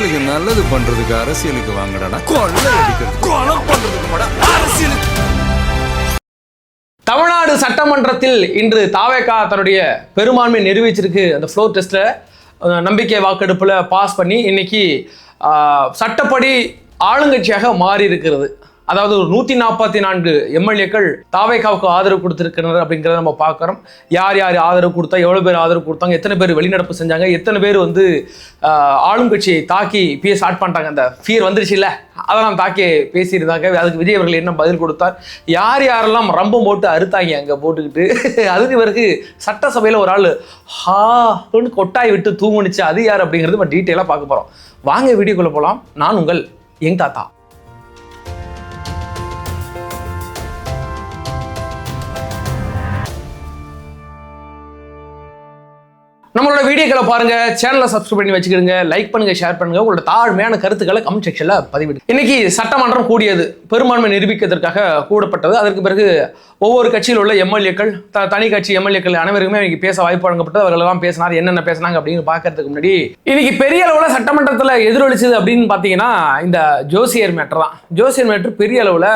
மக்களுக்கு நல்லது பண்றதுக்கு அரசியலுக்கு வாங்கடா, கொள்ளை அடிக்கிறது கொலை பண்றதுக்கு அரசியலுக்கு. தமிழ்நாடு சட்டமன்றத்தில் இன்று தாவேகா தன்னுடைய பெரும்பான்மை நிரூபிச்சிருக்கு. அந்த ஃப்ளோர் டெஸ்ட்ல நம்பிக்கை வாக்கெடுப்புல பாஸ் பண்ணி இன்னைக்கு சட்டப்படி ஆளுங்கட்சியாக மாறி இருக்கிறது. அதாவது ஒரு 144 எம்எல்ஏக்கள் தாவேகாவுக்கு ஆதரவு கொடுத்திருக்கிறார் அப்படிங்கிறத நம்ம பார்க்குறோம். யார் யார் ஆதரவு கொடுத்தா, எவ்வளோ பேர் ஆதரவு கொடுத்தாங்க, எத்தனை பேர் வெளிநடப்பு செஞ்சாங்க, எத்தனை பேர் வந்து ஆளுங்கட்சியை தாக்கி ஸ்டார்ட் பண்ணிட்டாங்க. அந்த ஃபியர் வந்துருச்சு இல்லை, அதெல்லாம் தாக்கி பேசியிருந்தாங்க. அதுக்கு விஜய் அவர்கள் என்ன பதில் கொடுத்தார், யார் யாரெல்லாம் ரம்பம் போட்டு அறுத்தாங்க அங்கே போட்டுக்கிட்டு. அதுக்கு பிறகு சட்டசபையில் ஒரு ஆள் ஹான்னு கொட்டாய் விட்டு தூங்குனுச்சு, அது யார் அப்படிங்கிறது நம்ம டீட்டெயிலாக பார்க்க போகிறோம். வாங்க வீடியோக்குள்ளே போகலாம். நான் உங்கள் யங் தாத்தா. நம்மளோட வீடியோக்களை பாருங்க, சேனலை சப்ஸ்கிரைப் பண்ணி வச்சுக்கிடுங்க, லைக் பண்ணுங்க, ஷேர் பண்ணுங்க, உங்களோட தாழ்மையான கருத்துக்களை கமெண்ட் செக்ஷன்ல பதிவிடு. இன்னைக்கு சட்டமன்றம் கூடியது, பெரும்பான்மை நிரூபிக்கிறதுக்காக கூடப்பட்டது. அதற்கு பிறகு ஒவ்வொரு கட்சியில் உள்ள எம்எல்ஏக்கள், தனி கட்சி எம்எல்ஏக்கள் அனைவருக்குமே இன்னைக்கு பேச வாய்ப்பு வழங்கப்பட்டது. அவர்கள் எல்லாம் பேசினார், என்னென்ன பேசினாங்க அப்படின்னு பார்க்கறதுக்கு முன்னாடி இன்னைக்கு பெரிய அளவில் சட்டமன்றத்தில் எதிரொலிச்சது அப்படின்னு பார்த்தீங்கன்னா இந்த ஜோசியர் மேட்டர் தான். ஜோசியர் மேட்டர் பெரிய அளவில்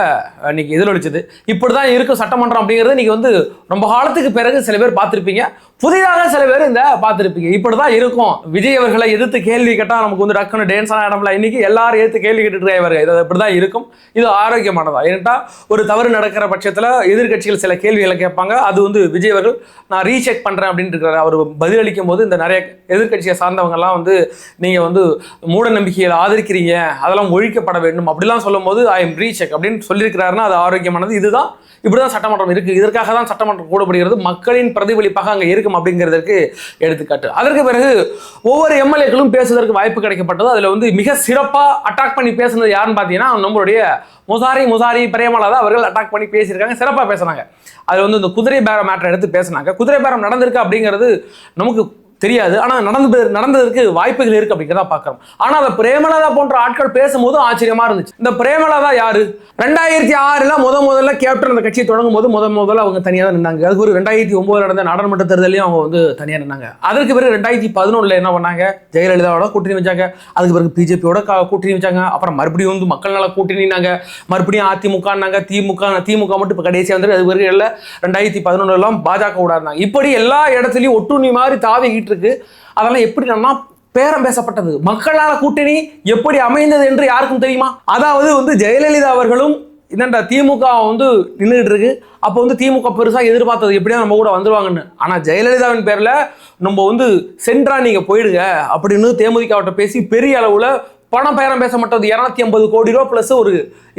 இன்னைக்கு எதிரொலிச்சது. இப்படிதான் இருக்கும் சட்டமன்றம் அப்படிங்கிறது இன்னைக்கு வந்து ரொம்ப காலத்துக்கு பிறகு சில பேர் பார்த்துருப்பீங்க, புதிதாக சில பேர் இந்த பார்த்துருப்பீங்க. இப்படிதான் இருக்கும். விஜய் அவர்களை எதிர்த்து கேள்வி கேட்டால் நமக்கு வந்து டக்குன்னு டான்ஸ் ஆன இடம்ல இன்னைக்கு எல்லாரும் எதிர்த்து கேள்வி கேட்டுட்டு இருக்காங்க. இது இப்படிதான் இருக்கும். இது ஆரோக்கியமானதா? ஏன்டா ஒரு தவறு நடக்கிற பட்சத்தில் எதிர்கட்சிகள் சில கேள்விகளை கேட்பாங்க. அது வந்து விஜய் அவர்கள் நான் ரீசெக் பண்றேன் அப்படின்னு இருக்காரு. அவர் பதிலளிக்கும் போது இந்த நிறைய எதிர்கட்சியை சார்ந்தவங்க எல்லாம் வந்து நீங்க வந்து மூட நம்பிக்கைகளை ஆதரிக்கிறீங்க, அதெல்லாம் ஒழிக்கப்பட வேண்டும் அப்படிலாம் சொல்லும் போது ஐ எம் ரீசெக் அப்படின்னு சொல்லியிருக்கிறாருன்னா அது ஆரோக்கியமானது. இதுதான் இப்படிதான் சட்டமன்றம் இருக்கு. இதற்காக தான் சட்டமன்றம் கூடப்படுகிறது, மக்களின் பிரதிபலிப்பாக அங்கே இருக்கும் அப்படிங்கிறதுக்கு எடுத்துக்காட்டு. அதற்கு பிறகு ஒவ்வொரு எம்எல்ஏக்களும் பேசுவதற்கு வாய்ப்பு கிடைக்கப்பட்டது. அதுல வந்து மிக சிறப்பா அட்டாக் பண்ணி பேசுனது யாருன்னு பார்த்தீங்கன்னா நம்மளுடைய முசாரி பிரேமலதா அவர்கள் அட்டாக் பண்ணி பேசியிருக்காங்க, சிறப்பாக பேசுனாங்க. அதுல வந்து இந்த குதிரை பேரம் மேட்டர் எடுத்து பேசினாங்க. குதிரை பேரம் நடந்திருக்கு அப்படிங்கிறது நமக்கு தெரியாது, ஆனால் நடந்ததற்கு வாய்ப்புகள் இருக்கு அப்படிங்கிறத பார்க்கிறோம். ஆனால் அந்த பிரேமலதா போன்ற ஆட்கள் பேசும்போது ஆச்சரியமா இருந்துச்சு. இந்த பிரேமலதா யாரு? 2006 முதல்ல கேப்டன் அந்த கட்சியை தொடங்கும் போது முதல்ல அவங்க தனியாக தான் நின்னாங்க. அதுக்கு ஒரு 2009 நடந்த நாடாளுமன்ற தேர்தலையும் அவங்க வந்து தனியாக நின்னாங்க. அதற்கு பிறகு 2011 என்ன பண்ணாங்க, ஜெயலலிதாவோட கூட்டணி வச்சாங்க. அதுக்கு பிறகு பிஜேபியோட கூட்டணி வச்சாங்க. அப்புறம் மறுபடியும் வந்து மக்கள் நல கூட்டணினாங்க, மறுபடியும் அதிமுகனாங்க, திமுக மட்டும் இப்போ கடைசியாக வந்து அது பிறகு எல்லாம் 2011 பாஜக கூட இருந்தாங்க. இப்படி எல்லா இடத்துலையும் ஒட்டுண்ணி மாதிரி தாவிக்கிட்டு இருக்கு. அதெல்லாம் எப்படி பேரம் பேசப்பட்டது, மக்களால் கூட்டணி எப்படி அமைந்தது என்று யாருக்கும் தெரியுமா? அதாவது வந்து ஜெயலலிதா அவர்களும் இந்த திமுக வந்து நின்றுட்டு இருக்கு. அப்போ வந்து திமுக பெருசா எதிர்பார்த்தது எப்படியா நம்ம கூட வந்துருவாங்கன்னு. ஆனா ஜெயலலிதாவின் பேர்ல நம்ம வந்து சென்ட்ரா நீங்க போயிடுங்க அப்படின்னு தேமுதிகவிட்ட பேசி பெரிய அளவுல பணம் பேரம் பேசப்பட்டது. 250 கோடி ரூபா பிளஸ் ஒரு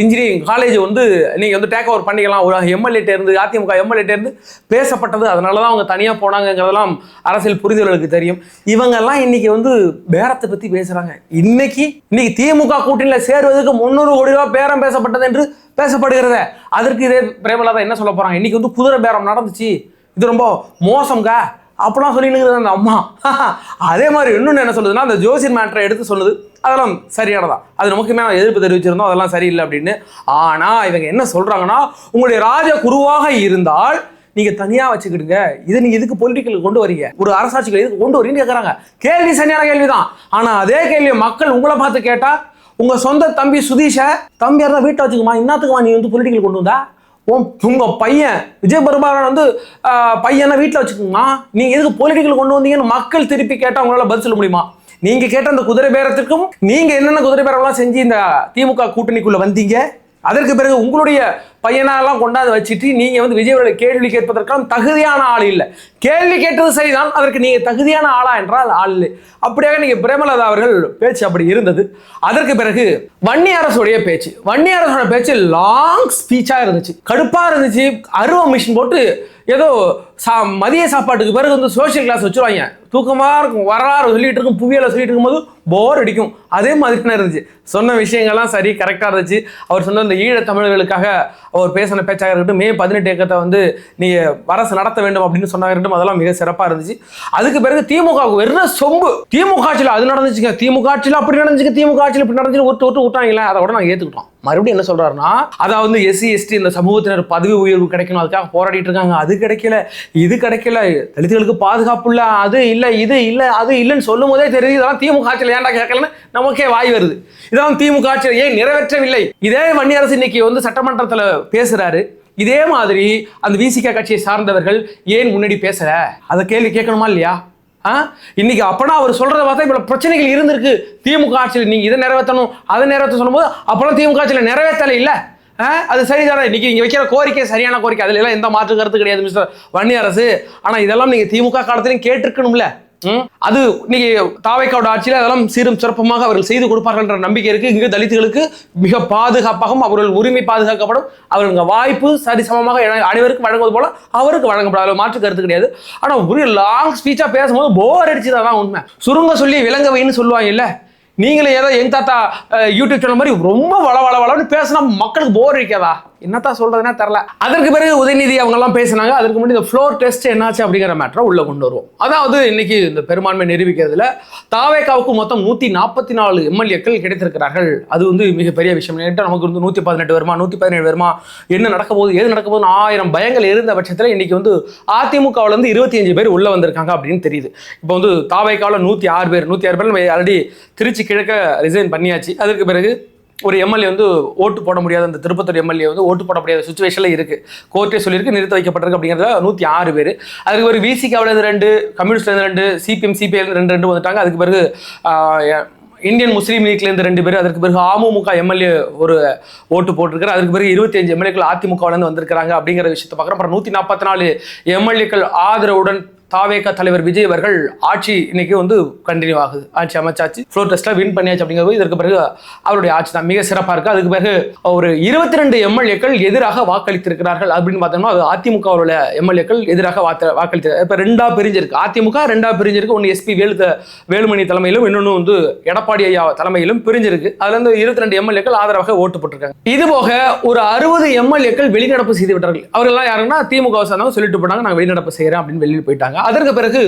இன்ஜினியரிங் காலேஜ் வந்து நீங்க வந்து டேக் ஓவர் பண்ணிக்கலாம் ஒரு எம்எல்ஏ இருந்து, அதிமுக எம்எல்ஏ இருந்து பேசப்பட்டது. அதனாலதான் அவங்க தனியா போனாங்கிறதெல்லாம் அரசியல் புரிதலுக்கு தெரியும். இவங்க எல்லாம் இன்னைக்கு வந்து பேரத்தை பத்தி பேசுறாங்க. இன்னைக்கு திமுக கூட்டணியில சேருவதற்கு 300 கோடி ரூபாய் பேரம் பேசப்பட்டது என்று பேசப்படுகிறத. அதற்கு இதே பிரேமலதா என்ன சொல்ல போறாங்க, இன்னைக்கு வந்து குதிரை பேரம் நடந்துச்சு, இது ரொம்ப மோசம்ங்க அப்படிலாம் சொல்லிட்டு அந்த அம்மா. அதே மாதிரி இன்னொன்று என்ன சொல்லுதுன்னா, அந்த ஜோசியர் மேட்டரை எடுத்து சொல்லுது, அதெல்லாம் சரியானதான், அது நமக்குமே எதிர்ப்பு தெரிவிச்சிருந்தோம், அதெல்லாம் சரியில்லை அப்படின்னு. ஆனா இவங்க என்ன சொல்றாங்கன்னா, உங்களுடைய ராஜ குருவாக இருந்தால் நீங்க தனியா வச்சுக்கிடுங்க, இது நீங்க இதுக்கு பொலிட்டிக்கல் கொண்டு வரீங்க, ஒரு அரசாட்சிகள் இதுக்கு கொண்டு வரீங்கன்னு கேட்கறாங்க. கேள்வி சரியான கேள்விதான். ஆனா அதே கேள்வியை மக்கள் உங்களை பார்த்து கேட்டா, உங்க சொந்த தம்பி சுதீஷ தம்பி யாரா வீட்டை வச்சுக்குமா, இன்னத்துக்குமா நீ வந்து பொலிட்டிக்கல் கொண்டு வந்தா, உங்க பையன் விஜய் பெருமாள் வந்து பையனை வீட்டில் வச்சுக்கோமா, நீங்க எதுக்கு பொலிட்டிக்கல் கொண்டு வந்தீங்கன்னு மக்கள் திருப்பி கேட்டா உங்களால பதில் சொல்ல முடியுமா? நீங்க கேட்ட அந்த குதிரை பேரத்திற்கும் நீங்க என்னென்ன குதிரை பேரெல்லாம் செஞ்சு இந்த திமுக கூட்டணிக்குள்ள வந்தீங்க, அதற்கு பிறகு உங்களுடைய பையனாலாம் கொண்டாந்து வச்சுட்டு நீங்க வந்து விஜயோட கேள்வி கேட்பதற்கான தகுதியான ஆள் இல்லை. கேள்வி கேட்டது சரிதான், அதற்கு நீங்க தகுதியான ஆளா என்றால் ஆள் இல்லை. அப்படியாக நீங்க பிரேமலதா அவர்கள் பேச்சு அப்படி இருந்தது. அதற்கு பிறகு வன்னியரசுடைய பேச்சு லாங் ஸ்பீச்சா இருந்துச்சு, கடுப்பா இருந்துச்சு. அருவ மிஷின் போட்டு ஏதோ மதிய சாப்பாட்டுக்கு பிறகு வந்து சோசியல் கிளாஸ் வச்சுருவாங்க, தூக்கமா இருக்கும், வரலாறு சொல்லிட்டு இருக்கும், புவியியலை சொல்லிட்டு இருக்கும்போது போர் அடிக்கும். அதே மாதிரி தான் இருந்துச்சு. சொன்ன விஷயங்கள்லாம் சரி கரெக்டாக இருந்துச்சு. அவர் சொன்ன இந்த ஈழத் தமிழர்களுக்காக அவர் பேசின பேச்சாக இருக்கட்டும், May 18 இயக்கத்தை வந்து நீங்க அரசு நடத்த வேண்டும் அப்படின்னு சொன்னாங்க இருக்கட்டும், அதெல்லாம் மிக சிறப்பாக இருந்துச்சு. அதுக்கு பிறகு திமுக வெறும் சொம்பு, திமுக ஆட்சியில் அது நடந்துச்சுங்க, திமுக ஆட்சியில் அப்படி நடந்துச்சுங்க, திமுக ஆட்சியில் இப்படி நடந்துச்சுன்னு விட்டாங்களே, அதை கூட நாங்கள் ஏற்றுக்கிட்டோம். மறுபடியும் என்ன சொல்றாருன்னா, அதாவது எஸ்சி எஸ்டி இந்த சமூகத்தினர் பதவி உயர்வு கிடைக்கணும் அதுக்காக போராடிட்டு இருக்காங்க, அது கிடைக்கல இது கிடைக்கல, தலித்துகளுக்கு பாதுகாப்பு இல்ல, அது இல்ல இது இல்ல அது இல்லைன்னு சொல்லும் போதே தெரியுது இதெல்லாம் திமுக ஆட்சியில் ஏன்டா கேட்கலன்னு நமக்கே வாய் வருது. இதெல்லாம் திமுக ஆட்சியில் ஏன் நிறைவேற்றவில்லை? இதே வன்னியரசு இன்னைக்கு வந்து சட்டமன்றத்தில் பேசுறாரு. இதே மாதிரி அந்த விசிக கட்சியை சார்ந்தவர்கள் ஏன் முன்னாடி பேசல, அதை கேள்வி கேட்கணுமா இல்லையா? இன்னைக்கு அப்பனா அவர் சொல்றத பார்த்தா இவ்வளவு பிரச்சனைகள் இருந்திருக்கு திமுக ஆட்சியில், நீங்க இதை நிறைவேற்றணும் அதை நிறைவேற்ற சொல்லும்போது அப்பெல்லாம் திமுக ஆட்சியில் நிறைவேற்றலை இல்லை. அது சரிதானே? இன்னைக்கு நீங்க வைக்கிற கோரிக்கை சரியான கோரிக்கை, அதுல எல்லாம் எந்த மாற்று கருத்து கிடையாது மிஸ்டர் வன்னியரசு. ஆனா இதெல்லாம் நீங்க திமுக காலத்திலையும் கேட்டிருக்கணும்ல. அது இன்னைக்கு தாவைக்காவோட ஆட்சியில் அதெல்லாம் சீரும் சிறப்புமாக அவர்கள் செய்து கொடுப்பார்கள் என்ற நம்பிக்கை இருக்கு. இங்கு தலித்துகளுக்கு மிக பாதுகாப்பாகவும் அவர்கள் உரிமை பாதுகாக்கப்படும், அவர்கள் வாய்ப்பு சரிசமமாக அனைவருக்கும் வழங்குவது போல அவருக்கு வழங்கப்படாத மாற்று கருத்து கிடையாது. ஆனா ஒரு லாங் ஸ்பீச்சா பேசும்போது போர் அடிச்சுதான் உண்மை. சுருங்க சொல்லி விளங்க வைன்னு சொல்லுவாங்க இல்ல, நீங்களே ஏதோ எங்க தாத்தா யூடியூப் சேனல் மாதிரி ரொம்ப வளவளன்னு பேசினா மக்களுக்கு போர் அடிக்காதா? என்னத்தான் சொல்றதுன்னா தெரியல. அதற்கு பிறகு உதயநிதி அவங்க எல்லாம் பேசினாங்க. அதற்கு முன்னாடி இந்த ஃப்ளோர் டெஸ்ட் என்னாச்சு அப்படிங்கிற மேட்டரை உள்ள கொண்டு வருவோம். அதாவது இன்னைக்கு இந்த பெரும்பான்மை நிரூபிக்கிறதுல தாவேகாவுக்கு மொத்தம் 144 எம்எல்ஏக்கள் கிடைத்திருக்கிறார்கள். அது வந்து மிகப்பெரிய விஷயம். நமக்கு வந்து 118 வருமா 117 வருமா, என்ன நடக்க போகுது ஏது நடக்க போகுதுன்னு 1000 பயங்கள் இருந்த பட்சத்தில் இன்னைக்கு வந்து அதிமுகவுல இருந்து 25 பேர் உள்ள வந்திருக்காங்க அப்படின்னு தெரியுது. இப்போ வந்து தாவேகாவில் 106 பேர் ஆல்ரெடி திருச்சி கிழக்க ரிசைன் பண்ணியாச்சு. அதற்கு பிறகு ஒரு எம்எல்ஏ வந்து ஓட்டு போட முடியாத, அந்த திருப்பத்தூர் எம்எல்ஏ வந்து ஓட்டு போட முடியாத சுச்சுவேஷன்ல இருக்கு, கோர்ட்டே சொல்லியிருக்கு நிறுத்த வைக்கப்பட்டிருக்கு அப்படிங்கிறத 106 பேர். அதுக்கு பிறகு விசிகாவில 2, கம்யூனிஸ்ட்ல 2, சிபிஎம் சிபிஐ 2 வந்துட்டாங்க. அதுக்கு பிறகு இந்தியன் முஸ்லீம் லீக்லேருந்து 2 பேர், அதற்கு பிறகு அமமுக எம்எல்ஏ ஒரு ஓட்டு போட்டிருக்காரு. அதுக்கு பிறகு 25 எம்எல்ஏக்கள் அதிமுகவிலேருந்து வந்திருக்கிறாங்க அப்படிங்கிற விஷயத்தை பார்க்குறோம். அப்புறம் 144 எம்எல்ஏக்கள் ஆதரவுடன் தாவேக தலைவர் விஜய் அவர்கள் ஆட்சி இன்னைக்கு வந்து கண்டினியூ ஆகுது. ஆட்சி அமைச்சாச்சு, ஃப்ளோர் டெஸ்ட்ல வின் பண்ணியாச்சு அப்படிங்கிறது இதற்கு பிறகு அவருடைய ஆட்சி தான் மிக சிறப்பாக இருக்கு. அதுக்கு பிறகு ஒரு 22 எம்எல்ஏக்கள் எதிராக வாக்களித்திருக்கிறார்கள் அப்படின்னு பார்த்தோம்னா அது அதிமுகவுடைய எம்எல்ஏக்கள் எதிராக வாக்களித்திருக்காங்க. இப்போ 2ஆ பிரிஞ்சிருக்கு, அதிமுக 2ஆ பிரிஞ்சிருக்கு. ஒன்று எஸ்பி வேலுமணி தலைமையிலும் இன்னொன்று வந்து எடப்பாடி ஐயா தலைமையிலும் பிரிஞ்சிருக்கு. அதுல இருந்து 22 எம்எல்ஏக்கள் ஆதரவாக ஓட்டு போட்டிருக்காங்க. இது போக ஒரு 60 எம்எல்ஏக்கள் வெளிநடப்பு செய்து விட்டார்கள். அவர்கள் யாருன்னா திமுக சார்ந்தவங்க சொல்லிட்டு போனாங்க நான் வெளிநடப்பு செய்யறேன் அப்படின்னு வெளியில் போயிட்டாங்க. அதற்கு பிறகு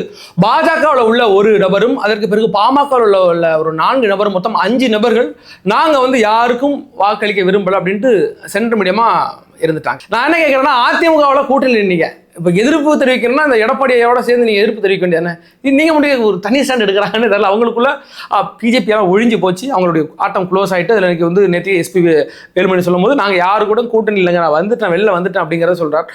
பாஜகவில் உள்ள ஒரு நபரும், அதற்கு பிறகு பாமகவில் உள்ள ஒரு 4 நபரும், மொத்தம் 5 நபர்கள் நாங்க வந்து யாருக்கும் வாக்களிக்க விரும்பல அப்படின்ட்டு சென்ட்ரல் மீடியமா இருந்துட்டாங்க. நான் என்ன கேட்கறேன்னா, அதிமுகவில் கூட்டணி நின்னீங்க, இப்போ எதிர்ப்பு தெரிவிக்கணும்னா அந்த எடப்பாடியோட சேர்ந்து நீங்கள் எதிர்ப்பு தெரிவிக்க வேண்டியதானே? நீங்கள் முடிய ஒரு தனி ஸ்டாண்ட் எடுக்கிறாங்கன்னு தெரியல. அவங்களுக்குள்ள பிஜேபி எல்லாம் ஒழிஞ்சு போச்சு, அவங்களுடைய ஆட்டம் க்ளோஸ் ஆகிட்டு. அதில் எனக்கு வந்து நேற்று எஸ்பி வேலுமணி சொல்லும் போது நாங்கள் யாரு கூட கூட்டணி இல்லைங்க, நான் வந்துட்டேன் வெளில வந்துட்டேன் அப்படிங்கிறத சொல்கிறார்.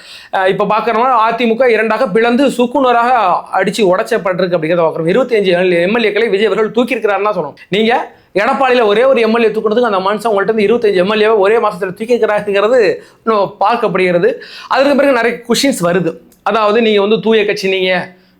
இப்போ பார்க்குறோம்னா அதிமுக 2ஆக பிளந்து சுக்குநூறாக அடித்து உடைச்சப்பட்டிருக்கு அப்படிங்கிறத பார்க்குறோம். 25 எம்எல்ஏக்களை விஜய் அவர்கள் தூக்கியிருக்கிறாருன்னா சொல்லணும். நீங்கள் எடப்பாடியில் ஒரே ஒரு எம்எல்ஏ தூக்குறதுக்கு அந்த மனுஷன் உங்கள்கிட்ட 25 எம்எல்ஏவை ஒரே மாதத்தில் தூக்கிக்கிறாருங்கிறது பார்க்கப்படுகிறது. அதுக்கு பிறகு நிறைய கொஷின்ஸ் வருது. அதாவது நீங்கள் வந்து தூய கட்சி,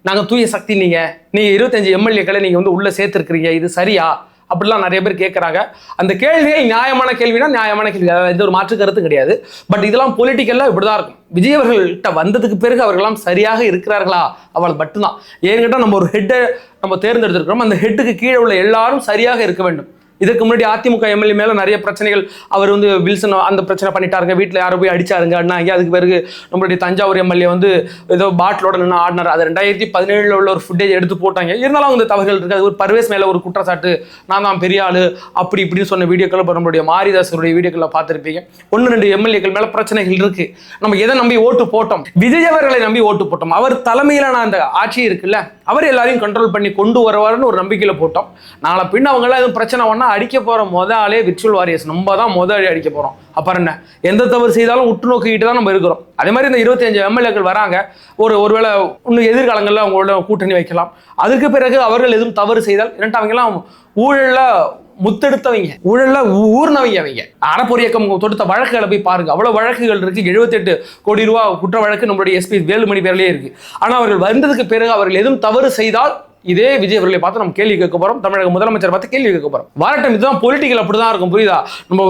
நாங்கள் தூய சக்தி, நீங்கள் 25 எம்எல்ஏக்களை நீங்கள் வந்து உள்ளே சேர்த்துருக்கிறீங்க, இது சரியா அப்படிலாம் நிறைய பேர் கேட்குறாங்க. அந்த கேள்வியை நியாயமான கேள்வினா நியாயமான கேள்வி, எந்த ஒரு மாற்று கருத்து கிடையாது. பட் இதெல்லாம் பொலிட்டிக்கலாக இப்படி தான் இருக்கும். விஜய் அவர்கள்ட்ட வந்ததுக்கு பிறகு அவர்களெல்லாம் சரியாக இருக்கிறார்களா அவள் மட்டும்தான். ஏன்னு நம்ம ஒரு ஹெட்டை நம்ம தேர்ந்தெடுத்திருக்கிறோம், அந்த ஹெட்டுக்கு கீழே உள்ள எல்லாரும் சரியாக இருக்க வேண்டும். இதுக்கு முன்னாடி அதிமுக எம்எல்ஏ மேலே நிறைய பிரச்சனைகள், அவர் வந்து வில்சன் அந்த பிரச்சனை பண்ணிட்டாருங்க, வீட்டில் யாரும் போய் அடிச்சாருங்க அண்ணாங்க. அதுக்கு பிறகு நம்மளுடைய தஞ்சாவூர் எம்எல்ஏ வந்து ஏதோ பாட்டிலோட நின்று ஆடினார், அது 2017 உள்ள ஒரு ஃபுட்டேஜ் எடுத்து போட்டாங்க. இருந்தாலும் வந்து தவறுகள் இருக்குது. அது ஒரு பர்வேஸ் மேலே ஒரு குற்றச்சாட்டு, நான் தான் பெரிய ஆளு அப்படி இப்படின்னு சொன்ன வீடியோக்கள் இப்போ நம்மளுடைய மாரிதாசருடைய வீடியோக்களில் பார்த்துருப்பீங்க. 1-2 எம்எல்ஏக்கள் மேலே பிரச்சனைகள் இருக்குது. நம்ம எதை நம்பி ஓட்டு போட்டோம்? விஜய் அவர்களை நம்பி ஓட்டு போட்டோம். அவர் தலைமையிலான அந்த ஆட்சி இருக்குல்ல, அவர் எல்லாரையும் கண்ட்ரோல் பண்ணி கொண்டு வருவார்னு ஒரு நம்பிக்கையில் போட்டோம். நாளை பின்ன அவங்களாம் எதுவும் பிரச்சனை ஒன்றா அடிக்க போகிற ஆளே விர்ச்சுவல் வாரியர்ஸ், நம்ம தான் அடி அடிக்க போகிறோம். அப்புறம் என்ன, எந்த தவறு செய்தாலும் உற்று நோக்கிக்கிட்டு தான் நம்ம இருக்கிறோம். அதே மாதிரி இந்த 25 எம்எல்ஏக்கள் வராங்க, ஒருவேளை இன்னும் எதிர்காலங்களில் அவங்களோட கூட்டணி வைக்கலாம். அதுக்கு பிறகு அவர்கள் எதுவும் தவறு செய்தால், அவங்கெல்லாம் ஊழல்ல முத்தெடுத்தவங்க, ஊழல்ல ஊர்னவங்க. அவங்க அறப்பொரு இயக்கம் தொடுத்த வழக்குகளை போய் பாருங்க, அவ்வளவு வழக்குகள் இருக்கு. 78 கோடி ரூபாய் குற்ற வழக்கு நம்மளுடைய எஸ்பி வேலுமணி பேர்லயே இருக்கு. ஆனா அவர்கள் வந்ததுக்கு பிறகு அவர்கள் எதுவும் தவறு செய்தால் இதே விஜய் அவர்களை பார்த்து நம்ம கேள்வி கேட்க போறோம், தமிழக முதலமைச்சர் பார்த்து கேள்வி கேட்க போறோம். வரட்டும், இதுதான் பொலிட்டிக்கல், அப்படிதான் இருக்கும், புரியுதா? நம்ம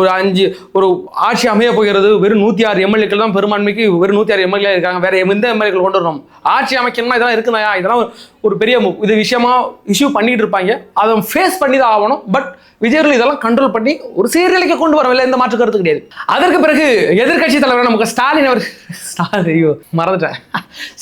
ஒரு ஆட்சி அமைய போகிறது, வெறும் 106 எம்எல்ஏக்கள் தான் பெரும்பான்மைக்கு, வெறும் 106 எம்எல்ஏ இருக்காங்க, வேற எந்த எம்எல்ஏக்கள் கொண்டு வரணும்? ஆட்சி அமைக்கணுமா? இதெல்லாம் இருக்குதாயா? இதெல்லாம் ஒரு பெரிய இது விஷயமா இஷ்யூ பண்ணிட்டு இருப்பாங்க, அதை ஃபேஸ் பண்ணி தான் ஆகணும். பட் விஜய் இதெல்லாம் கண்ட்ரோல் பண்ணி ஒரு சீர்நிலைக்கு கொண்டு வரவில்லை, எந்த மாற்று கருத்து கிடையாது. அதற்கு பிறகு எதிர்கட்சி தலைவர் நமக்கு ஸ்டாலின் அவர், ஐயோ மறந்துட்டேன்,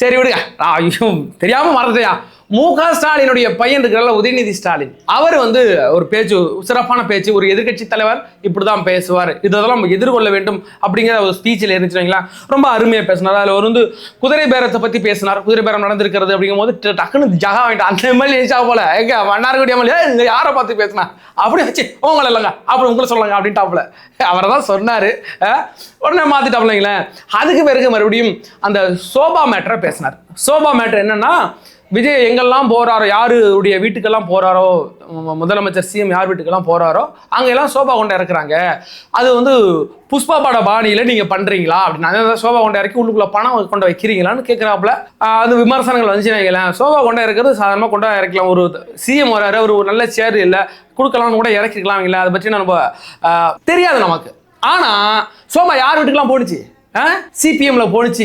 சரி விடுங்க, ஐயோ தெரியாம மறந்துட்டேயா, மு.க. ஸ்டாலினுடைய பையன் இருக்கிற உதயநிதி ஸ்டாலின் அவர் வந்து ஒரு பேச்சு, சிறப்பான பேச்சு, ஒரு எதிர்க்கட்சி தலைவர் இப்படிதான் பேசுவார், இதெல்லாம் எதிர்கொள்ள வேண்டும் அப்படிங்கிற ஒரு ஸ்பீச்சில் இருந்துச்சுங்களா, ரொம்ப அருமையாக பேசினார். அதில் ஒரு வந்து குதிரை பேரத்தை பற்றி பேசினார். குதிரை பேரம் நடந்திருக்கிறது அப்படிங்கும் போது டக்குன்னு ஜகா வாங்கிட்டு அந்த எம்எல்ஏ போல எங்க மன்னார்குடி எம்எல்ஏ இங்க யாரை பார்த்து பேசினா அப்படி வச்சு உங்களை இல்லைங்க அப்படி உங்களை சொல்லுங்க அப்படின்ட்டாப்புல அவரை தான் சொன்னாரு. உடனே மாத்திட்டாப்லைங்களேன். அதுக்கு பிறகு மறுபடியும் அந்த சோபா மேட்டரை பேசினார். சோபா மேட்டர் என்னன்னா, விஜய் எங்கெல்லாம் போறாரோ, யாருடைய வீட்டுக்கெல்லாம் போறாரோ, முதலமைச்சர் சிஎம் யார் வீட்டுக்கெல்லாம் போறாரோ அங்கெல்லாம் சோபா கொண்டு இறக்குறாங்க, அது வந்து புஷ்பா பட பாணியில நீங்க பண்றீங்களா அப்படின்னு. சோபா கொண்டு இறக்கி உள்ளுக்குள்ள பணம் கொண்டு வைக்கிறீங்களான்னு கேட்கிறாப்புல. அது விமர்சனங்கள் வந்துச்சு வைக்கலாம். சோபா கொண்டு இறக்குறது சாதாரணமாக கொண்டு இறக்கலாம். ஒரு சிஎம் வராரு, அவர் ஒரு நல்ல சேர் இல்லை கொடுக்கலாம்னு கூட இறக்கிக்கலாம் இல்லை, அதை பற்றி நம்ம தெரியாது நமக்கு. ஆனா சோபா யார் வீட்டுக்கெல்லாம் போணுச்சு, சிபிஎம்ல போனுச்சு.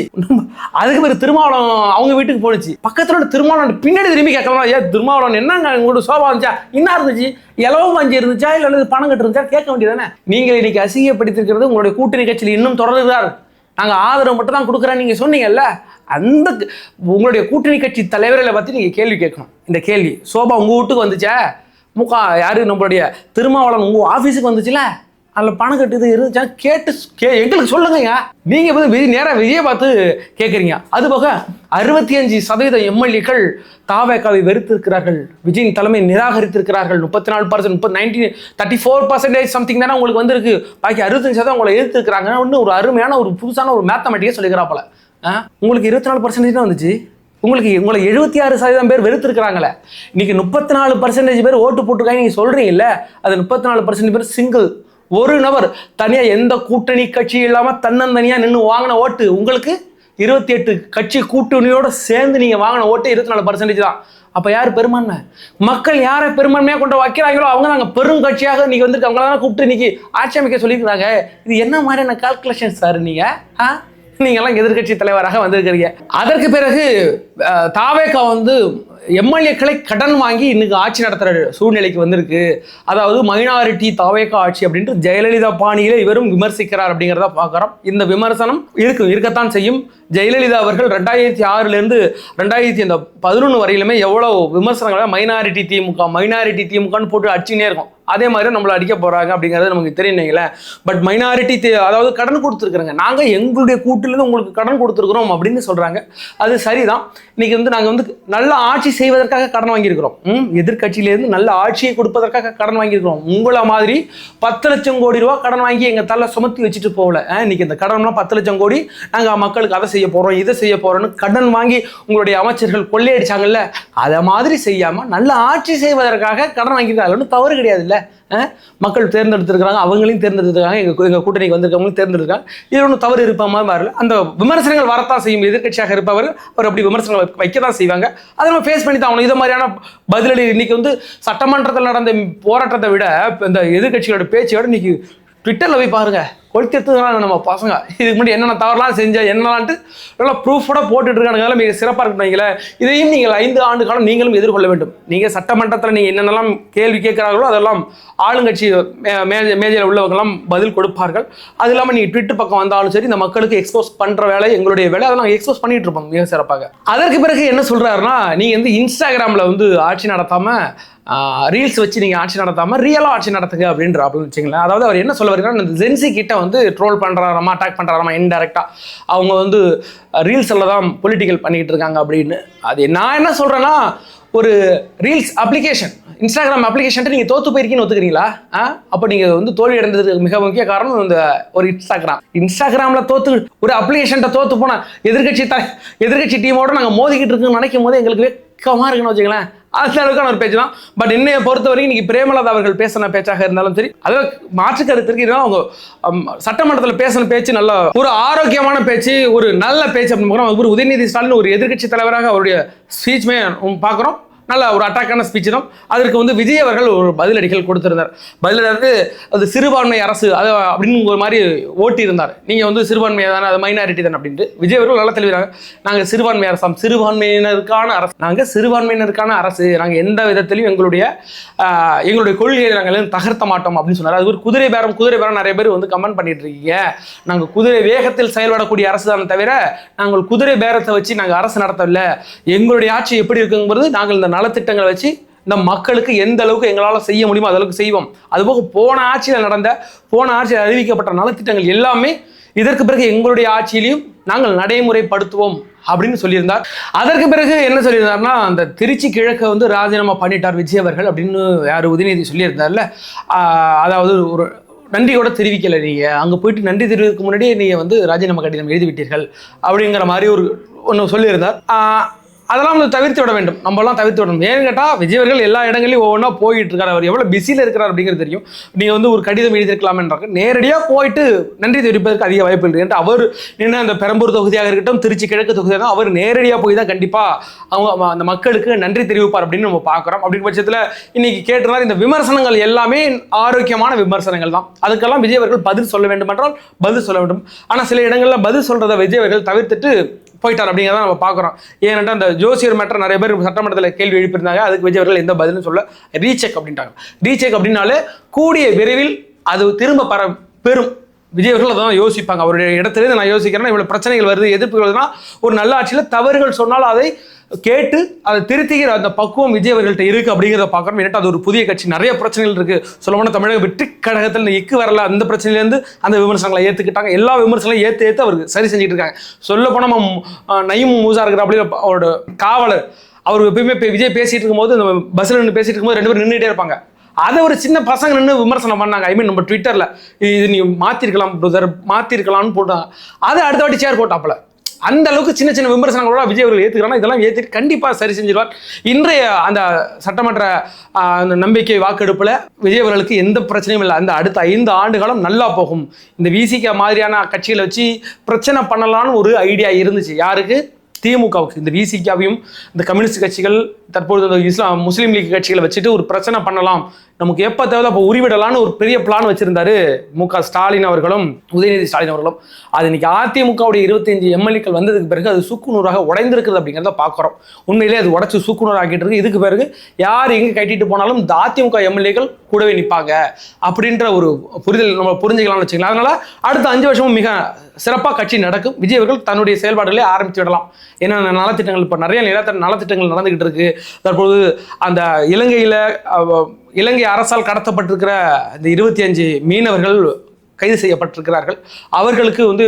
அதுக்கு பேர் திருமாவளம் அவங்க வீட்டுக்கு போனுச்சு. பக்கத்துல திருமாவளம் பின்னாடி திரும்பி கேட்கலாம், ஏன் திருமாவளம் என்னங்க உங்களோட சோபா இருந்துச்சா, என்ன இருந்துச்சு, இலவ மஞ்சி இருந்துச்சா இல்ல பணம் கட்டு இருந்துச்சா கேட்க வேண்டியதானே. நீங்கள் இன்னைக்கு அசிங்கப்படுத்திருக்கிறது உங்களுடைய கூட்டணி கட்சியில் இன்னும் தொடருகிறார். நாங்க ஆதரவு மட்டும் தான் கொடுக்குறேன் நீங்க சொன்னீங்கல்ல, அந்த உங்களுடைய கூட்டணி கட்சி தலைவர்களை பத்தி நீங்க கேள்வி கேட்கணும். இந்த கேள்வி சோபா உங்க வீட்டுக்கு வந்துச்சா, முகா யாரு நம்மளுடைய திருமாவளவன் உங்க ஆபீஸுக்கு வந்துச்சுல, அதில் பணம் கட்டுது இருந்துச்சா கேட்டு எங்களுக்கு சொல்லுங்க. நீங்க நேராக விஜயை பார்த்து கேட்குறீங்க. அது போக 65% எம்எல்ஏக்கள் தாவேகாவை வெறுத்திருக்கிறார்கள், விஜயின் தலைமை நிராகரித்திருக்கிறார்கள். 34% 34% சம்திங் தானே உங்களுக்கு வந்திருக்கு, பாக்கி 65% உங்களை எதிர்த்துருக்கிறாங்க. ஒன்று ஒரு அருமையான ஒரு புதுசான ஒரு மேத்தமெட்டிக்கே சொல்லிக்கிறாப்பல. உங்களுக்கு 24% தான் வந்துச்சு, உங்களை 76% பேர் வெறுத்திருக்கிறாங்களே. இன்னைக்கு 34% பேர் ஓட்டு போட்டுருக்காங்க நீங்க சொல்றீங்கல்ல, அது 34% பேர் சிங்கிள், ஒரு நபர் தனியா எந்த கூட்டணி கட்சி இல்லாம தன்னந்தனியா நின்று வாங்கின ஓட்டு. உங்களுக்கு 28 கட்சி கூட்டணியோட சேர்ந்து நீங்க வாங்கின ஓட்டு 24% தான். அப்ப யார் பெரும்பான்மை? மக்கள் யாரை பெரும்பான்மையா கொண்டு வைக்கிறாங்களோ அவங்க நாங்க பெரும் கட்சியாக நீங்க வந்து அவங்களாம் கூப்பிட்டு இன்னைக்கு ஆட்சி அமைக்க சொல்லியிருக்காங்க. இது என்ன மாதிரியான கால்குலேஷன் சார் நீங்க? நீங்கெல்லாம் எதிர்கட்சி தலைவராக வந்திருக்கிறீங்க. அதற்கு பிறகு தாவேகா வந்து எம்எல்ஏக்களை கடன் வாங்கி இன்னைக்கு ஆட்சி நடத்துற சூழ்நிலைக்கு வந்திருக்கு. அதாவது மைனாரிட்டி தாவேகா ஆட்சி அப்படின்ட்டு ஜெயலலிதா பாணியில இவரும் விமர்சிக்கிறார் அப்படிங்கிறத பார்க்குறோம். இந்த விமர்சனம் இருக்கத்தான் செய்யும். ஜெயலலிதா அவர்கள் 2006 2011 வரையிலுமே எவ்வளவு விமர்சனங்களை மைனாரிட்டி திமுகன்னு போட்டு அடிச்சுனே இருக்கும். அதே மாதிரி நம்மளை அடிக்க போறாங்க அப்படிங்கிறது நமக்கு தெரியுங்களே. பட் மைனாரிட்டி அதாவது கடன் கொடுத்துருக்குறாங்க, நாங்க எங்களுடைய கூட்டிலிருந்து உங்களுக்கு கடன் கொடுத்துருக்குறோம் அப்படின்னு சொல்றாங்க. அது சரிதான். இன்னைக்கு வந்து நாங்க வந்து நல்ல ஆட்சி செய்வதற்காக கடன் வாங்கியிருக்கிறோம். எதிர்கட்சியிலிருந்து நல்ல ஆட்சியை கொடுப்பதற்காக கடன் வாங்கியிருக்கிறோம். உங்களை மாதிரி 10 லட்சம் கோடி ரூபாய் கடன் வாங்கி எங்க தலை சுமத்தி வச்சுட்டு போகல. இன்னைக்கு இந்த கடன்லாம் 10 லட்சம் கோடி நாங்க மக்களுக்கு அதை செய்ய போறோம் இதை செய்ய போறோம்னு கடன் வாங்கி உங்களுடைய அமைச்சர்கள் கொள்ளையடிச்சாங்கல்ல, அதை மாதிரி செய்யாம நல்ல ஆட்சி செய்வதற்காக கடன் வாங்கியிருக்காங்க. தவறு கிடையாது இல்ல. மக்கள் தேர்ந்தெடுத்திருக்கிறாங்க, அவங்களையும் தேர்ந்தெடுத்திருக்காங்க, எங்க கூட்டணிக்கு வந்திருக்கவங்களும் தேர்ந்தெடுக்காங்க. இது ஒன்றும் தவறு இருப்ப மாதிரி வரல. அந்த விமர்சனங்கள் வரத்தான் செய்யும். எதிர்கட்சியாக இருப்பவர் அவர் அப்படி விமர்சனங்கள் வைக்கத்தான் செய்வாங்க. அதை நம்ம ஃபேஸ் பண்ணி தான் ஆகணும். இது மாதிரியான பதிலடி இன்னைக்கு வந்து சட்டமன்றத்தில் நடந்த போராட்டத்தை விட இந்த எதிர்கட்சிகளோட பேச்சோட இன்னைக்கு ட்விட்டர்ல போய் பாருங்க, கொளுத்திருத்துதான் நம்ம பசங்க. இதுக்கு முன்னாடி என்னென்ன தவறுலாம் செஞ்சா என்னலான்ட்டு நல்லா ப்ரூஃபோட போட்டுட்டு இருக்கானுங்க. மிக சிறப்பாக இருக்கீங்களே. இதையும் நீங்கள் 5 ஆண்டு காலம் நீங்களும் எதிர்கொள்ள வேண்டும். நீங்கள் சட்டமன்றத்தில் நீங்கள் என்னென்னலாம் கேள்வி கேட்கிறார்களோ அதெல்லாம் ஆளுங்கட்சி மேஜையில் உள்ளவங்கெல்லாம் பதில் கொடுப்பார்கள். அது இல்லாமல் நீங்கள் ட்விட்டர் பக்கம் வந்தாலும் சரி, இந்த மக்களுக்கு எக்ஸ்போஸ் பண்ணுற வேலை எங்களுடைய வேலை, அதை நாங்கள் எக்ஸ்போஸ் பண்ணிட்டு இருப்போம் மிக சிறப்பாக. அதற்கு பிறகு என்ன சொல்கிறாருன்னா, நீங்கள் வந்து இன்ஸ்டாகிராமில் வந்து ஆட்சி நடத்தாமல் ரீல்ஸ் வச்சு நீங்கள் ஆட்சி நடத்தாமல் ரியலாக ஆட்சி நடத்துங்க அப்படின்ற அப்படின்னு வச்சுங்களேன். அதாவது அவர் என்ன சொல்ல வருகிறார், இந்த ஜென்சி கிட்ட வந்து ட்ரோல் பண்ணுறாராமா, அட்டாக் பண்ணுறாராமா இன்டெரக்டாக. அவங்க வந்து ரீல்ஸில் தான் பொலிட்டிக்கல் பண்ணிக்கிட்டு இருக்காங்க அப்படின்னு. அது நான் என்ன சொல்கிறேன்னா, ஒரு ரீல்ஸ் அப்ளிகேஷன், இன்ஸ்டாகிராம் அப்ளிகேஷன் நீங்கள் தோற்று போயிருக்கீங்கன்னு ஒத்துக்கிறீங்களா? அப்போ நீங்கள் வந்து தோல்வி அடைந்ததுக்கு மிக முக்கிய காரணம் இந்த ஒரு இன்ஸ்டாகிராமில் தோற்று ஒரு அப்ளிகேஷன்ட்ட தோற்று போனால் எதிர்கட்சி டீமோட நாங்கள் மோதிக்கிட்டு இருக்குன்னு நினைக்கும் போது எங்களுக்கு வெக்கமாக இருக்குன்னு வச்சுங்களேன். அந்த அளவுக்கான ஒரு பேச்சு தான். பட் என்னைய பொறுத்த வரைக்கும் இன்னைக்கு பிரேமலதா அவர்கள் பேசின பேச்சாக இருந்தாலும் சரி, அதாவது மாற்று கருத்திற்கு அவங்க சட்டமன்றத்தில் பேசின பேச்சு நல்ல ஒரு ஆரோக்கியமான பேச்சு, ஒரு நல்ல பேச்சு அப்படின்னு பார்க்குறோம். ஒரு உதயநிதி ஸ்டாலின் ஒரு எதிர்கட்சி தலைவராக அவருடைய ஸ்பீச்சுமே பார்க்குறோம். நல்ல ஒரு அட்டாக்கான ஸ்பீச் தான். அதற்கு வந்து விஜய் அவர்கள் ஒரு பதிலடிகள் கொடுத்திருந்தார். பதிலடி அது சிறுபான்மை அரசு அது அப்படின்னு ஒரு மாதிரி ஓட்டி இருந்தார். நீங்கள் வந்து சிறுபான்மையாக தானே, அது மைனாரிட்டி தானே அப்படின்ட்டு. விஜய் அவர்கள் நல்லா தெளிவாங்க, நாங்கள் சிறுபான்மை அரசாம், சிறுபான்மையினருக்கான அரசு, நாங்கள் சிறுபான்மையினருக்கான அரசு, நாங்கள் எந்த விதத்திலையும் எங்களுடைய கொள்கையை நாங்கள் தகர்த்த மாட்டோம் அப்படின்னு சொன்னார். அது ஒரு குதிரை பேரம் நிறைய பேர் வந்து கமெண்ட் பண்ணிட்டு இருக்கீங்க. நாங்கள் குதிரை வேகத்தில் செயல்படக்கூடிய அரசு தானே தவிர நாங்கள் குதிரை பேரத்தை வச்சு நாங்கள் அரசு நடத்தவில்லை. எங்களுடைய ஆட்சி எப்படி இருக்குங்கிறது நாங்கள் இந்த நலத்திட்டங்களை வச்சு இந்த மக்களுக்கு எந்த அளவுக்கு எங்களால் செய்ய முடியுமோ அந்த அளவுக்கு செய்வோம். அதுபோக போன ஆட்சியில் அறிவிக்கப்பட்ட நலத்திட்டங்கள் எல்லாமே இதற்கு பிறகு எங்களுடைய ஆட்சியிலையும் நாங்கள் நடைமுறைப்படுத்துவோம் அப்படின்னு சொல்லியிருந்தார். அதற்கு பிறகு என்ன சொல்லியிருந்தார்னா, அந்த திருச்சி கிழக்கை வந்து ராஜினாமா பண்ணிட்டார் விஜய் அவர்கள் அப்படின்னு யார் உதயநிதி சொல்லியிருந்தார்ல, அதாவது ஒரு நன்றி கூட தெரிவிக்கலை, நீங்கள் அங்கே போயிட்டு நன்றி தெரிவிக்க முன்னாடியே நீங்கள் வந்து ராஜினாமா கடிதம் எழுதிவிட்டீர்கள் அப்படிங்கிற மாதிரி ஒன்று சொல்லியிருந்தார். அதெல்லாம் வந்து தவிர்த்து விட வேண்டும், நம்மளாம் தவிர்த்து விடணும். ஏன்னு கேட்டால் விஜய் அவர்கள் எல்லா இடங்களையும் ஒவ்வொன்றா போயிட்டு இருக்காரு. அவர் எவ்வளோ பிஸியில் இருக்கிறார் அப்படிங்கிறது தெரியும். நீங்கள் வந்து ஒரு கடிதம் எழுதியிருக்கலாம்ன்றாங்க, நேரடியாக போயிட்டு நன்றி தெரிவிப்பதற்கு அதிக வாய்ப்பு இல்லை. என்று அவர் நின்று அந்த பெரம்பூர் தொகுதியாக இருக்கட்டும், திருச்சி கிழக்கு தொகுதியாக அவர் நேரடியாக போய் தான் கண்டிப்பாக அவங்க அந்த மக்களுக்கு நன்றி தெரிவிப்பார் அப்படின்னு நம்ம பார்க்குறோம். அப்படிங்கிற பட்சத்தில் இன்னைக்கு கேட்டிருந்தார். இந்த விமர்சனங்கள் எல்லாமே ஆரோக்கியமான விமர்சனங்கள் தான். அதுக்கெல்லாம் விஜய் அவர்கள் பதில் சொல்ல வேண்டும் என்றால் பதில் சொல்ல வேண்டும். ஆனால் சில இடங்களில் பதில் சொல்கிறத விஜய் அவர்கள் தவிர்த்துட்டு போயிட்டார் அப்படிங்கிறத நம்ம பார்க்குறோம். ஏன்னா அந்த ஜோசியர் மேட்டர் நிறைய பேர் சட்டமன்றத்தில் கேள்வி எழுப்பியிருந்தாங்க. அதுக்கு விஜய் அவர்கள் எந்த பதிலும் சொல்ல, ரீசெக் அப்படின்ட்டாங்க. ரீசெக் அப்படின்னாலே கூடிய விரைவில் அது திரும்ப பெறும். விஜய் அவர்கள் அதான் யோசிப்பாங்க. அவருடைய இடத்துலேருந்து நான் யோசிக்கிறேன்னா இவ்வளோ பிரச்சனைகள் வருது, எதிர்ப்புகள் வருதுன்னா ஒரு நல்ல ஆட்சியில் தவறுகள் சொன்னால் அதை கேட்டு அதை திருத்திக்கிற அந்த பக்குவம் விஜய் அவர்கள்ட்ட இருக்குது அப்படிங்கிறத பார்க்குறோம். ஏன்னா அது ஒரு புதிய கட்சி, நிறைய பிரச்சனைகள் இருக்குது. சொல்லப்போனால் தமிழக வெற்றி கழகத்தில் இக்கு வரல, அந்த பிரச்சனையிலேருந்து அந்த விமர்சனங்களை ஏற்றுக்கிட்டாங்க. எல்லா விமர்சனங்களையும் ஏற்று அவருக்கு சரி செஞ்சுட்டு இருக்காங்க. சொல்லப்போனால் நம்ம நயீம் மூசா இருக்கிற அப்படி அவரோட காவலர், அவர் எப்பயுமே விஜய் பேசிகிட்டு இருக்கும்போது இந்த பஸ்ஸில் நின்று பேசிகிட்டு இருக்கும்போது 2 பேரும் நின்றுட்டே இருப்பாங்க. அதை ஒரு சின்ன பசங்க நின்று விமர்சனம் பண்ணாங்க. நம்ம ட்விட்டரில் இது நீ மாற்றிருக்கலாம் பிரதர், மாற்றிருக்கலாம்னு போட்டாங்க. அதை அடுத்த வாட்டி சேர் போட்டாப்புல. அந்த அளவுக்கு சின்ன சின்ன விமர்சனங்களோட விஜய் அவர்கள் ஏற்றுக்கிறாங்க. இதெல்லாம் ஏற்றிட்டு கண்டிப்பாக சரி செஞ்சிருவார். இன்றைய அந்த சட்டமன்ற அந்த நம்பிக்கை வாக்கெடுப்பில் விஜய் அவர்களுக்கு எந்த பிரச்சனையும் இல்லை. அந்த அடுத்த 5 ஆண்டு காலம் நல்லா போகும். இந்த விசிக மாதிரியான கட்சிகளை வச்சு பிரச்சனை பண்ணலான்னு ஒரு ஐடியா இருந்துச்சு. யாருக்கு? திமுகவுக்கு. இந்த விசிகாவையும் இந்த கம்யூனிஸ்ட் கட்சிகள், தற்போது இந்த முஸ்லீம் லீக் கட்சிகளை வச்சுட்டு ஒரு பிரச்சனை பண்ணலாம், நமக்கு எப்போ தேவை அப்போ உரிவிடலான்னு ஒரு பெரிய பிளான் வச்சிருந்தாரு மு.க. ஸ்டாலின் அவர்களும் உதயநிதி ஸ்டாலின் அவர்களும். அது இன்னைக்கு அதிமுகவுடைய 25 எம்எல்ஏக்கள் வந்ததுக்கு பிறகு அது சுக்குநூறாக உடைந்திருக்குது அப்படிங்கிறத பார்க்குறோம். உண்மையிலே அது உடச்சி சுக்குநூறு ஆக்கிட்டு இருக்கு. இதுக்கு பிறகு யார் எங்கே கட்டிட்டு போனாலும் இந்த அதிமுக எம்எல்ஏக்கள் கூடவே நிற்பாங்க அப்படின்ற ஒரு புரிதல் நம்ம புரிஞ்சுக்கலாம்னு வச்சுக்கலாம். அதனால அடுத்த 5 வருஷமும் மிக சிறப்பாக கட்சி நடக்கும். விஜய் அவர்கள் தன்னுடைய செயல்பாடுகளே ஆரம்பித்து விடலாம். ஏன்னா நலத்திட்டங்கள் இப்போ நிறைய நலத்திட்டங்கள் நடந்துகிட்டு இருக்கு. தற்போது அந்த இலங்கை அரசால் கடத்தப்பட்டிருக்கிற இந்த 25 மீனவர்கள் கைது செய்யப்பட்டிருக்கிறார்கள். அவர்களுக்கு வந்து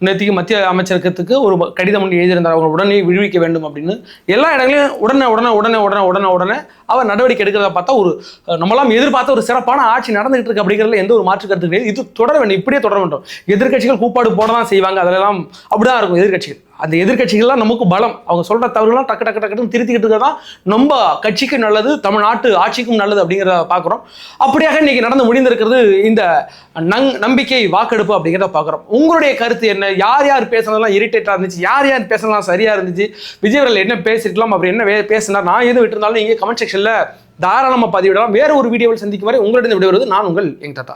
நேற்றுக்கு மத்திய அமைச்சரகத்துக்கு ஒரு கடிதம் ஒன்று எழுதியிருந்தார். அவங்க உடனே விடுவிக்க வேண்டும் அப்படின்னு. எல்லா இடங்களையும் உடனே அவர் நடவடிக்கை எடுக்கிறத பார்த்தா ஒரு நம்மளாம் எதிர்பார்த்த ஒரு சிறப்பான ஆட்சி நடந்துகிட்டு இருக்கு அப்படிங்கிறதுல எந்த ஒரு மாற்று கருத்து கிடையாது. இது தொடர வேண்டும், இப்படியே தொடர வேண்டும். எதிர்கட்சிகள் கூப்பாடு போட தான் செய்வாங்க, அதெல்லாம் அப்படிதான் இருக்கும். எதிர்கட்சிகள் அந்த எதிர்கட்சிகள்லாம் நமக்கு பலம். அவங்க சொல்ற தவறுலாம் டக்கு திருத்திக்கிட்டு இருக்கதான் நம்ம கட்சிக்கு நல்லது, தமிழ்நாட்டு ஆட்சிக்கும் நல்லது அப்படிங்கிறத பார்க்குறோம். அப்படியாக இன்னைக்கு நடந்து முடிந்திருக்கிறது இந்த நம்பிக்கை வாக்கெடுப்பு அப்படிங்கிறத பார்க்குறோம். உங்களுடைய கருத்து என்ன? யார் பேசுனதெல்லாம் இரிட்டேட்டாக இருந்துச்சு, யார் பேசுனதெல்லாம் சரியா இருந்துச்சு, விஜய் அவர்கள் என்ன பேசிருக்கலாம், அப்படி என்ன பேசினார், நான் எது விட்டுருந்தாலும் நீங்க கமெண்ட் செக்ஷன்ல தாராளமாக பதிவிடலாம். வேற ஒரு வீடியோவில் சந்திக்கும் வரை உங்களிடம் விடைபெறுவது நான் உங்கள் யங் தாத்தா.